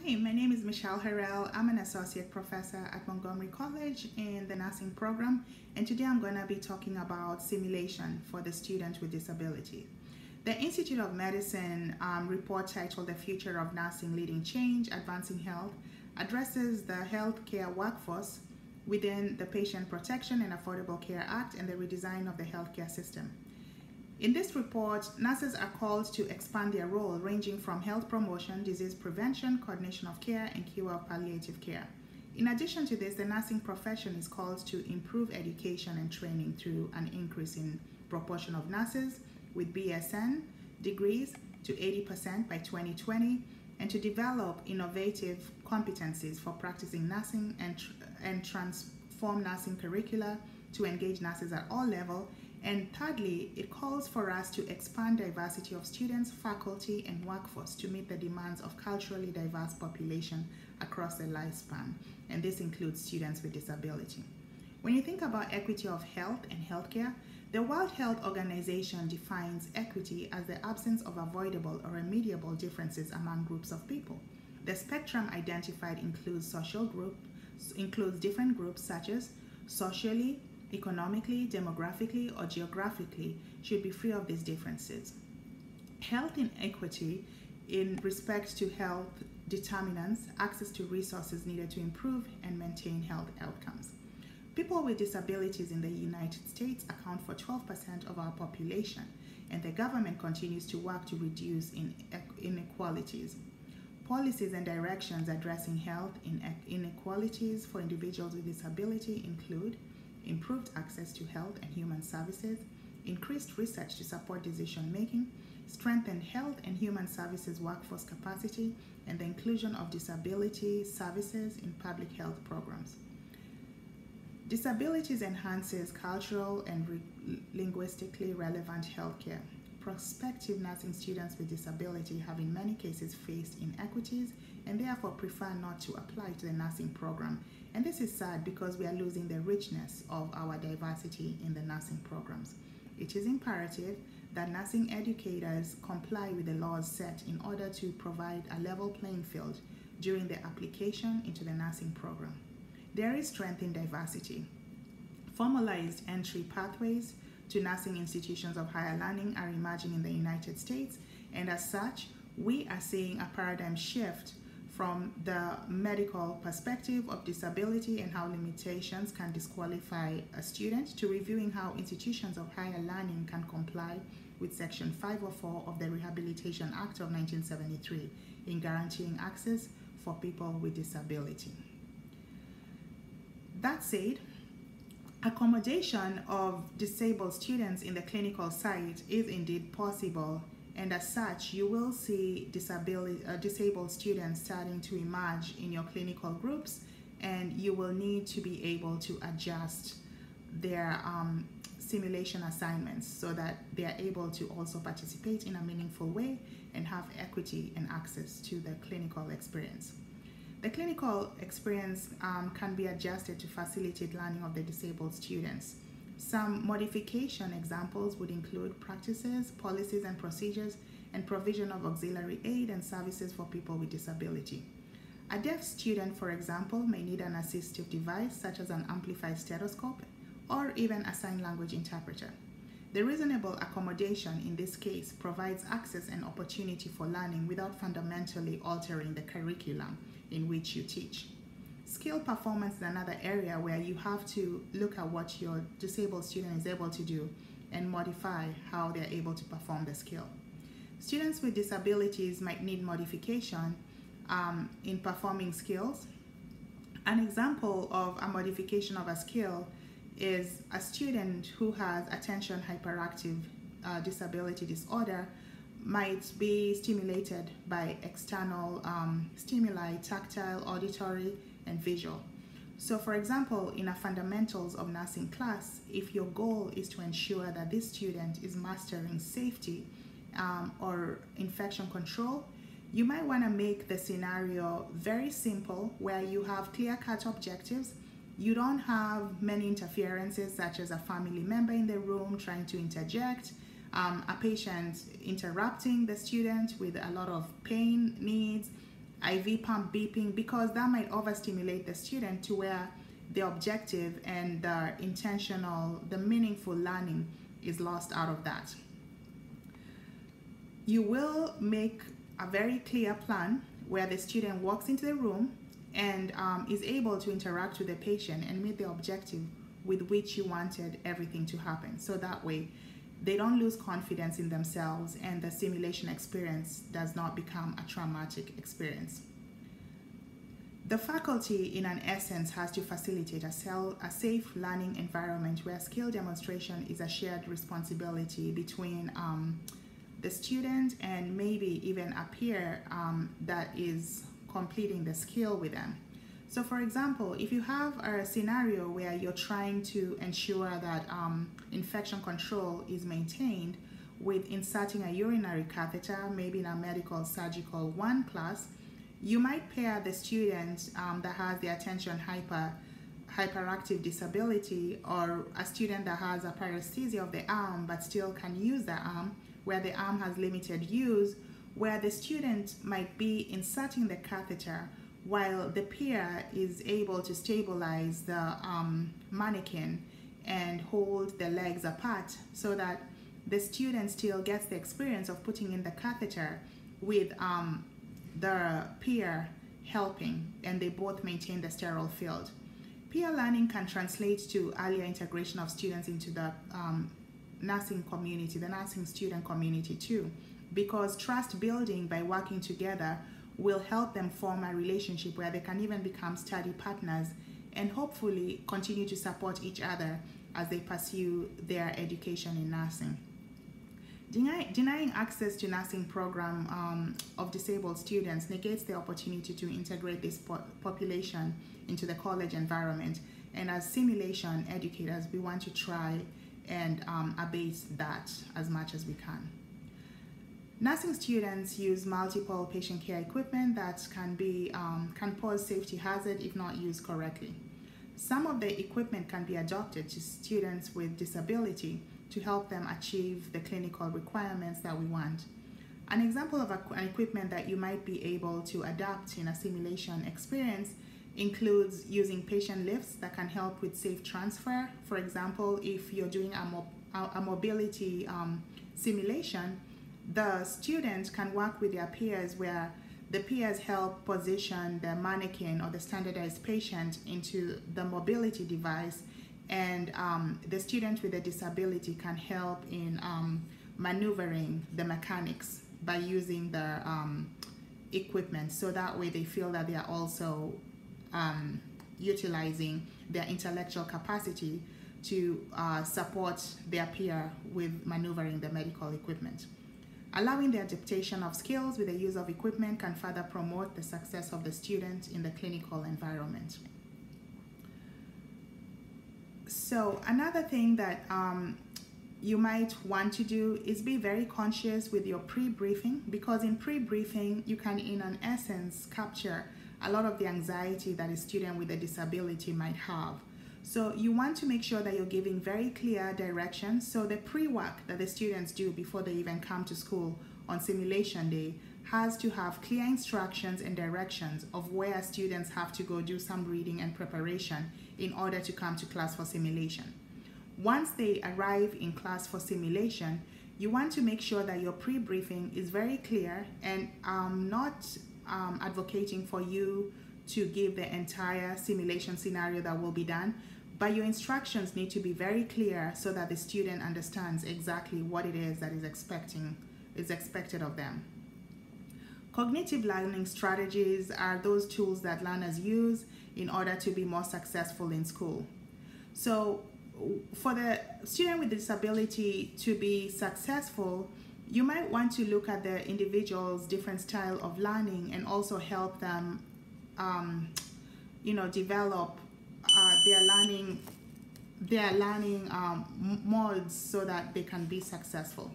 Hi, my name is Michelle Harrell. I'm an associate professor at Montgomery College in the nursing program, and today I'm going to be talking about simulation for the student with disability. The Institute of Medicine report titled The Future of Nursing Leading Change, Advancing Health addresses the healthcare workforce within the Patient Protection and Affordable Care Act and the redesign of the healthcare system. In this report, nurses are called to expand their role, ranging from health promotion, disease prevention, coordination of care, and cure of palliative care. In addition to this, the nursing profession is called to improve education and training through an increase in proportion of nurses with BSN degrees to 80% by 2020, and to develop innovative competencies for practicing nursing and transform nursing curricula to engage nurses at all levels. And thirdly, it calls for us to expand diversity of students, faculty, and workforce to meet the demands of culturally diverse population across the lifespan, and this includes students with disability. When you think about equity of health and healthcare, the World Health Organization defines equity as the absence of avoidable or remediable differences among groups of people. The spectrum identified includes different groups such as socially, economically, demographically, or geographically should be free of these differences. Health inequity in respect to health determinants, access to resources needed to improve and maintain health outcomes. People with disabilities in the United States account for 12% of our population, and the government continues to work to reduce inequalities. Policies and directions addressing health inequalities for individuals with disability include improved access to health and human services, increased research to support decision making, strengthened health and human services workforce capacity, and the inclusion of disability services in public health programs. Disabilities enhances cultural and linguistically relevant healthcare. Prospective nursing students with disability have in many cases faced inequities and therefore prefer not to apply to the nursing program. And this is sad because we are losing the richness of our diversity in the nursing programs. It is imperative that nursing educators comply with the laws set in order to provide a level playing field during the application into the nursing program. There is strength in diversity. Formalized entry pathways to nursing institutions of higher learning are emerging in the United States, and as such, we are seeing a paradigm shift from the medical perspective of disability and how limitations can disqualify a student to reviewing how institutions of higher learning can comply with Section 504 of the Rehabilitation Act of 1973 in guaranteeing access for people with disability. That said, accommodation of disabled students in the clinical site is indeed possible, and as such, you will see disabled students starting to emerge in your clinical groups, and you will need to be able to adjust their simulation assignments so that they are able to also participate in a meaningful way and have equity and access to the clinical experience. The clinical experience can be adjusted to facilitate learning of the disabled students. Some modification examples would include practices, policies and procedures, and provision of auxiliary aid and services for people with disability. A deaf student, for example, may need an assistive device such as an amplified stethoscope or even a sign language interpreter. The reasonable accommodation in this case provides access and opportunity for learning without fundamentally altering the curriculum in which you teach. Skill performance is another area where you have to look at what your disabled student is able to do and modify how they're able to perform the skill. Students with disabilities might need modification in performing skills. An example of a modification of a skill is a student who has attention hyperactive disability disorder might be stimulated by external stimuli, tactile, auditory, and visual. So for example, in a fundamentals of nursing class, if your goal is to ensure that this student is mastering safety or infection control, you might want to make the scenario very simple where you have clear-cut objectives. You don't have many interferences such as a family member in the room trying to interject, a patient interrupting the student with a lot of pain needs, IV pump beeping, because that might overstimulate the student to where the objective and the intentional, the meaningful learning is lost out of that. You will make a very clear plan where the student walks into the room and is able to interact with the patient and meet the objective with which you wanted everything to happen. So that way they don't lose confidence in themselves and the simulation experience does not become a traumatic experience. The faculty, in an essence, has to facilitate a safe learning environment where skill demonstration is a shared responsibility between the student and maybe even a peer that is completing the skill with them. So for example, if you have a scenario where you're trying to ensure that infection control is maintained with inserting a urinary catheter, maybe in a medical surgical 1 class, you might pair the student that has the attention hyperactive disability, or a student that has a paresthesia of the arm but still can use the arm, where the arm has limited use, where the student might be inserting the catheter while the peer is able to stabilize the mannequin and hold the legs apart, so that the student still gets the experience of putting in the catheter with the peer helping, and they both maintain the sterile field. Peer learning can translate to earlier integration of students into the nursing community, the nursing student community too, because trust building by working together will help them form a relationship where they can even become study partners and hopefully continue to support each other as they pursue their education in nursing. Denying access to nursing program of disabled students negates the opportunity to integrate this population into the college environment, and as simulation educators, we want to try and abate that as much as we can. Nursing students use multiple patient care equipment that can pose safety hazard if not used correctly. Some of the equipment can be adopted to students with disability to help them achieve the clinical requirements that we want. An example of an equipment that you might be able to adapt in a simulation experience includes using patient lifts that can help with safe transfer. For example, if you're doing a mobility simulation, the student can work with their peers where the peers help position the mannequin or the standardized patient into the mobility device, and the student with a disability can help in maneuvering the mechanics by using the equipment, so that way they feel that they are also utilizing their intellectual capacity to support their peer with maneuvering the medical equipment. Allowing the adaptation of skills with the use of equipment can further promote the success of the student in the clinical environment. So another thing that you might want to do is be very conscious with your pre-briefing, because in pre-briefing you can in an essence capture a lot of the anxiety that a student with a disability might have. So you want to make sure that you're giving very clear directions. So the pre-work that the students do before they even come to school on simulation day has to have clear instructions and directions of where students have to go do some reading and preparation in order to come to class for simulation. Once they arrive in class for simulation, you want to make sure that your pre-briefing is very clear, and not advocating for you to give the entire simulation scenario that will be done, but your instructions need to be very clear so that the student understands exactly what it is that is expected of them. Cognitive learning strategies are those tools that learners use in order to be more successful in school. So for the student with disability to be successful, you might want to look at the individual's different style of learning and also help them develop their learning modes so that they can be successful.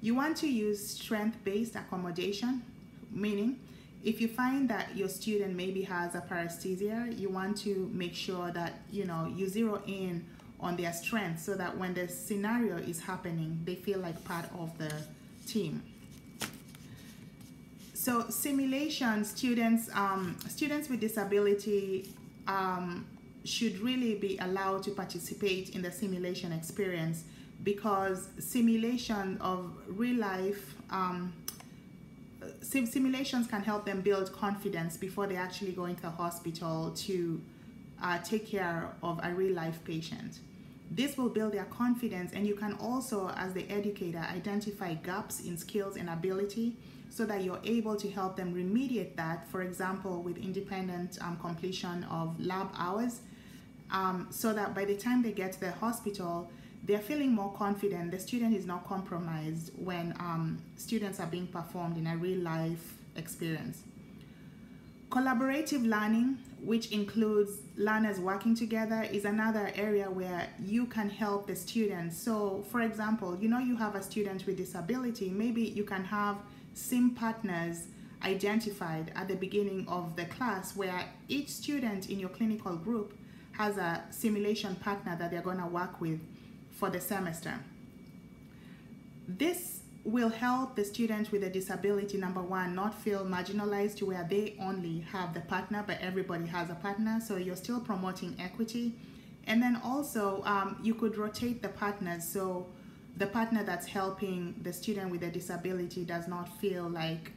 You want to use strength-based accommodation, meaning if you find that your student maybe has a paresthesia, you want to make sure that you zero in on their strengths so that when the scenario is happening, they feel like part of the team. So simulation students with disability should really be allowed to participate in the simulation experience, because simulation of real life simulations can help them build confidence before they actually go into the hospital to take care of a real life patient. This will build their confidence, and you can also, as the educator, identify gaps in skills and ability so that you're able to help them remediate that, for example, with independent completion of lab hours, so that by the time they get to the hospital, they're feeling more confident. The student is not compromised when students are being performed in a real life experience. Collaborative learning, which includes learners working together, is another area where you can help the students. So for example, you have a student with disability, maybe you can have sim partners identified at the beginning of the class, where each student in your clinical group has a simulation partner that they're going to work with for the semester. This will help the student with a disability, number one, not feel marginalized to where they only have the partner but everybody has a partner. So you're still promoting equity. And then also you could rotate the partners, so the partner that's helping the student with a disability does not feel like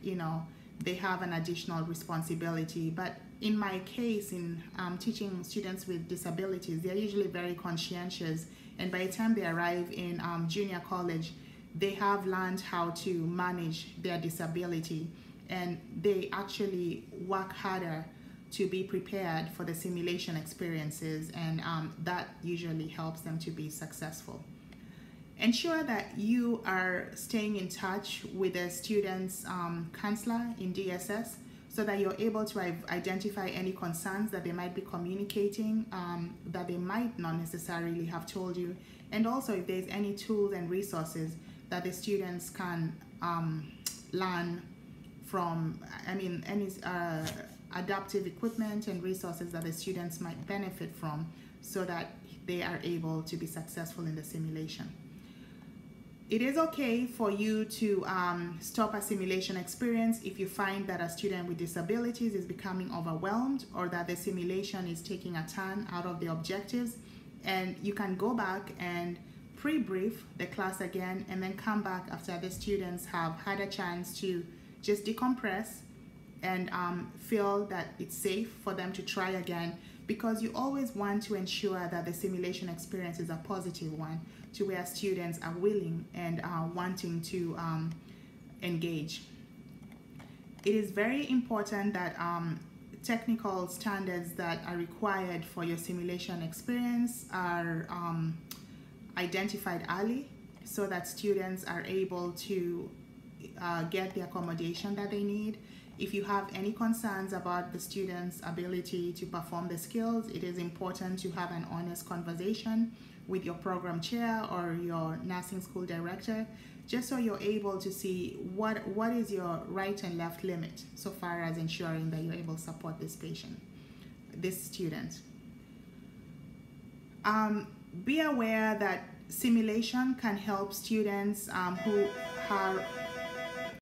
they have an additional responsibility. But in my case, in teaching students with disabilities, they're usually very conscientious, and by the time they arrive in junior college, they have learned how to manage their disability, and they actually work harder to be prepared for the simulation experiences, and that usually helps them to be successful. Ensure that you are staying in touch with the student's counselor in DSS, so that you're able to identify any concerns that they might be communicating that they might not necessarily have told you, and also if there's any tools and resources that the students can learn from, any adaptive equipment and resources that the students might benefit from, so that they are able to be successful in the simulation. It is okay for you to stop a simulation experience if you find that a student with disabilities is becoming overwhelmed, or that the simulation is taking a turn out of the objectives, and you can go back and pre-brief the class again, and then come back after the students have had a chance to just decompress and feel that it's safe for them to try again, because you always want to ensure that the simulation experience is a positive one, to where students are willing and wanting to engage. It is very important that technical standards that are required for your simulation experience are identified early, so that students are able to get the accommodation that they need. If you have any concerns about the student's ability to perform the skills, it is important to have an honest conversation with your program chair or your nursing school director, just so you're able to see what is your right and left limit, so far as ensuring that you're able to support this student. Be aware that simulation can help students who are